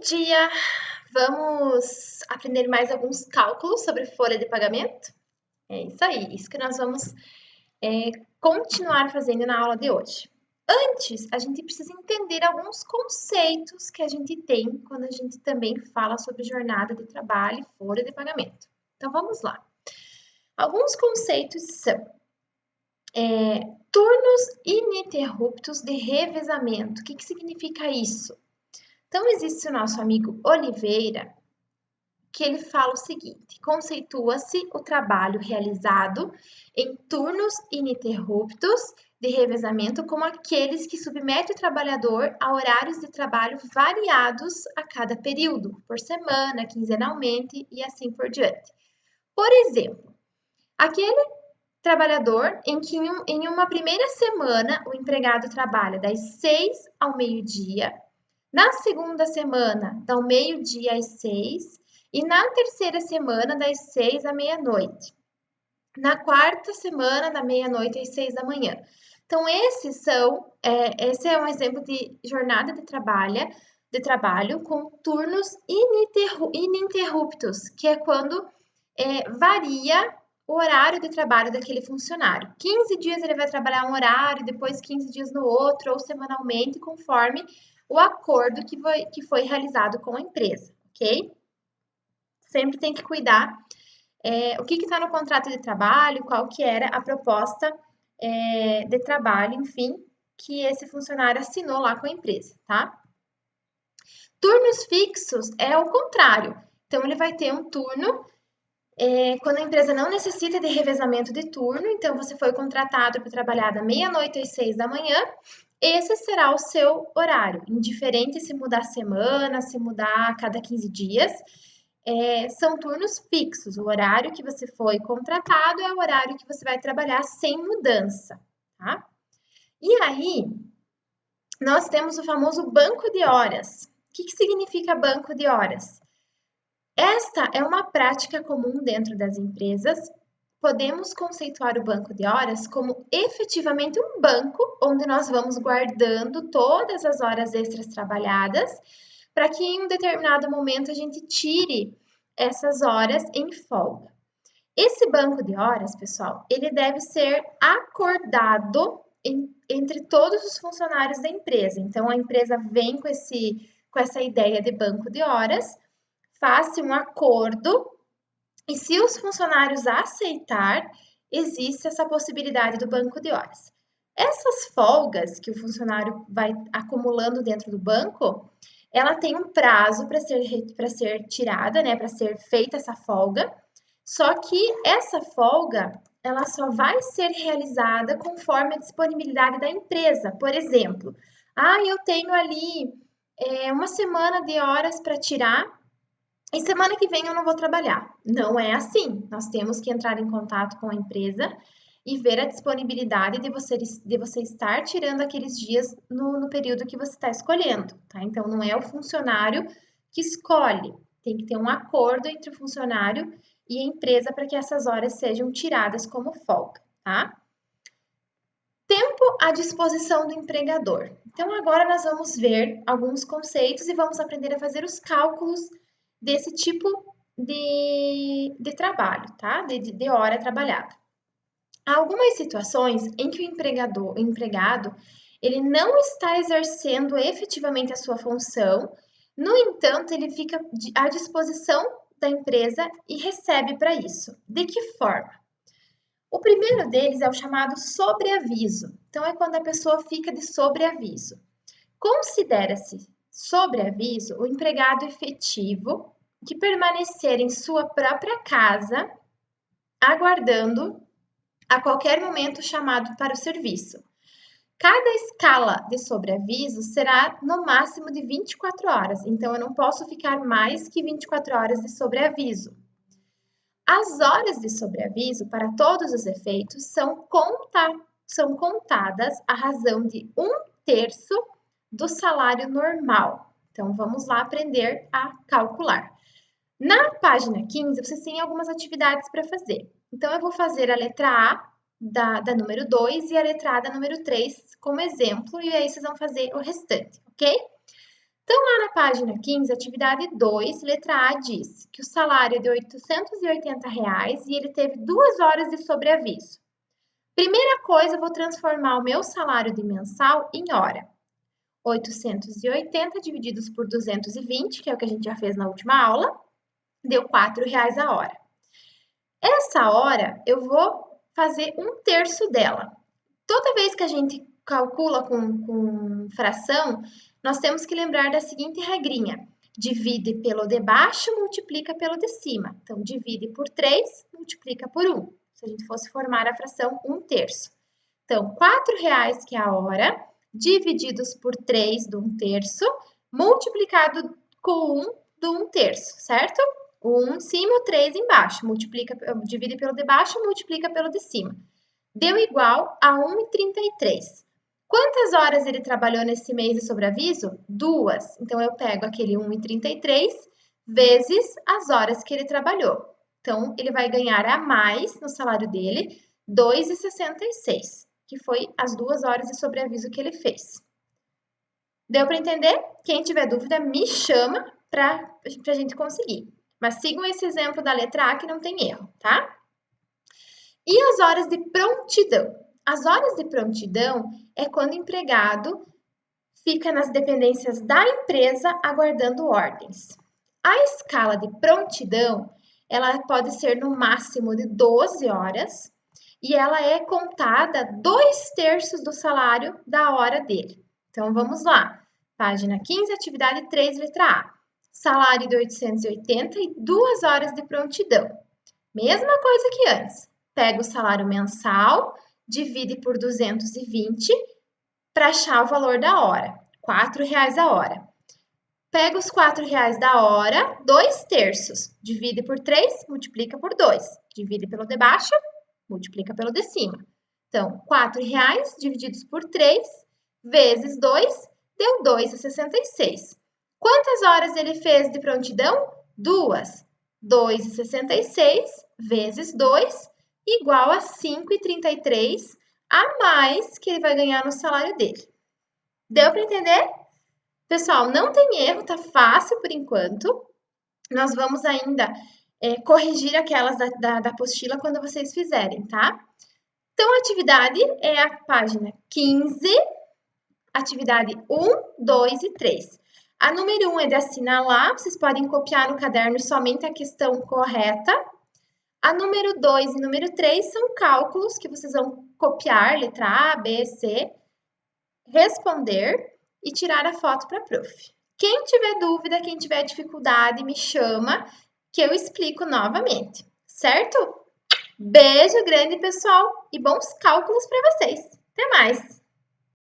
dia! Vamos aprender mais alguns cálculos sobre folha de pagamento? É isso que nós vamos continuar fazendo na aula de hoje. Antes, a gente precisa entender alguns conceitos que a gente tem quando a gente também fala sobre jornada de trabalho e folha de pagamento. Então, vamos lá. Alguns conceitos são turnos ininterruptos de revezamento. O que significa isso? Então, existe o nosso amigo Oliveira, que ele fala o seguinte: conceitua-se o trabalho realizado em turnos ininterruptos de revezamento como aqueles que submetem o trabalhador a horários de trabalho variados a cada período, por semana, quinzenalmente e assim por diante. Por exemplo, aquele trabalhador em que em uma primeira semana o empregado trabalha das 6 ao meio-dia, na segunda semana, do meio-dia às 6, e na terceira semana, das 6 à meia-noite. Na quarta semana, da meia-noite às 6 da manhã. Então, esse é um exemplo de jornada de trabalho com turnos ininterruptos, que é quando varia o horário de trabalho daquele funcionário. 15 dias ele vai trabalhar um horário, depois 15 dias no outro, ou semanalmente, conforme o acordo que foi realizado com a empresa, ok? Sempre tem que cuidar o que está no contrato de trabalho, qual que era a proposta de trabalho, enfim, que esse funcionário assinou lá com a empresa, tá? Turnos fixos é o contrário. Então, ele vai ter um turno quando a empresa não necessita de revezamento de turno, então você foi contratado para trabalhar da meia-noite às 6 da manhã, esse será o seu horário, indiferente se mudar semana, se mudar a cada 15 dias, são turnos fixos. O horário que você foi contratado é o horário que você vai trabalhar sem mudança, tá? E aí, nós temos o famoso banco de horas. O que significa banco de horas? Esta é uma prática comum dentro das empresas. Podemos conceituar o banco de horas como efetivamente um banco onde nós vamos guardando todas as horas extras trabalhadas para que em um determinado momento a gente tire essas horas em folga. Esse banco de horas, pessoal, ele deve ser acordado entre todos os funcionários da empresa. Então, a empresa vem com essa ideia de banco de horas, faz um acordo e se os funcionários aceitar, existe essa possibilidade do banco de horas. Essas folgas que o funcionário vai acumulando dentro do banco, ela tem um prazo para ser tirada, né, para ser feita essa folga. Só que essa folga, ela só vai ser realizada conforme a disponibilidade da empresa. Por exemplo, eu tenho ali uma semana de horas para tirar e semana que vem eu não vou trabalhar. Não é assim. Nós temos que entrar em contato com a empresa e ver a disponibilidade de você estar tirando aqueles dias no período que você está escolhendo, tá? Então, não é o funcionário que escolhe. Tem que ter um acordo entre o funcionário e a empresa para que essas horas sejam tiradas como folga, tá? Tempo à disposição do empregador. Então, agora nós vamos ver alguns conceitos e vamos aprender a fazer os cálculos desse tipo de trabalho, tá? De hora trabalhada. Há algumas situações em que o empregado, ele não está exercendo efetivamente a sua função, no entanto, ele fica à disposição da empresa e recebe para isso. De que forma? O primeiro deles é o chamado sobreaviso. Então, é quando a pessoa fica de sobreaviso. Considera-se sobreaviso o empregado efetivo que permanecer em sua própria casa, aguardando a qualquer momento chamado para o serviço. Cada escala de sobreaviso será no máximo de 24 horas, então eu não posso ficar mais que 24 horas de sobreaviso. As horas de sobreaviso, para todos os efeitos, são contadas à razão de 1/3 do salário normal. Então, vamos lá aprender a calcular. Na página 15, vocês têm algumas atividades para fazer. Então, eu vou fazer a letra A da número 2 e a letra A da número 3 como exemplo, e aí vocês vão fazer o restante, ok? Então, lá na página 15, atividade 2, letra A diz que o salário é de R$ 880 e ele teve 2 horas de sobreaviso. Primeira coisa, eu vou transformar o meu salário de mensal em hora. 880 divididos por 220, que é o que a gente já fez na última aula, deu R$ 4,00 a hora. Essa hora, eu vou fazer 1/3 dela. Toda vez que a gente calcula com fração, nós temos que lembrar da seguinte regrinha. Divide pelo de baixo, multiplica pelo de cima. Então, divide por 3, multiplica por 1. Se a gente fosse formar a fração 1/3. Então, R$ 4,00 que é a hora, divididos por 3 do 1/3, multiplicado com 1 do 1/3, certo? O 1 em cima, o 3 embaixo. Divide pelo de baixo, multiplica pelo de cima. Deu igual a 1,33. Quantas horas ele trabalhou nesse mês de sobreaviso? 2. Então, eu pego aquele 1,33 vezes as horas que ele trabalhou. Então, ele vai ganhar a mais no salário dele, 2,66, que foi as 2 horas de sobreaviso que ele fez. Deu para entender? Quem tiver dúvida, me chama para a gente conseguir. Mas sigam esse exemplo da letra A que não tem erro, tá? E as horas de prontidão? As horas de prontidão é quando o empregado fica nas dependências da empresa aguardando ordens. A escala de prontidão, ela pode ser no máximo de 12 horas e ela é contada 2/3 do salário da hora dele. Então, vamos lá. Página 15, atividade 3, letra A. Salário de 880 e 2 horas de prontidão. Mesma coisa que antes. Pega o salário mensal, divide por 220 para achar o valor da hora. R$ 4,00 a hora. Pega os R$ 4,00 da hora, 2/3. Divide por 3, multiplica por 2. Divide pelo de baixo, multiplica pelo de cima. Então, R$ 4,00 divididos por 3 vezes 2 deu 2,66. Quantas horas ele fez de prontidão? 2. 2,66 vezes 2 igual a 5,33 a mais que ele vai ganhar no salário dele. Deu para entender? Pessoal, não tem erro, tá fácil por enquanto. Nós vamos ainda corrigir aquelas da apostila quando vocês fizerem, tá? Então, a atividade é a página 15, atividade 1, 2 e 3. A número 1 é de assinalar, vocês podem copiar no caderno somente a questão correta. A número 2 e número 3 são cálculos que vocês vão copiar, letra A, B, C, responder e tirar a foto para a prof. Quem tiver dúvida, quem tiver dificuldade, me chama que eu explico novamente, certo? Beijo grande, pessoal, e bons cálculos para vocês. Até mais!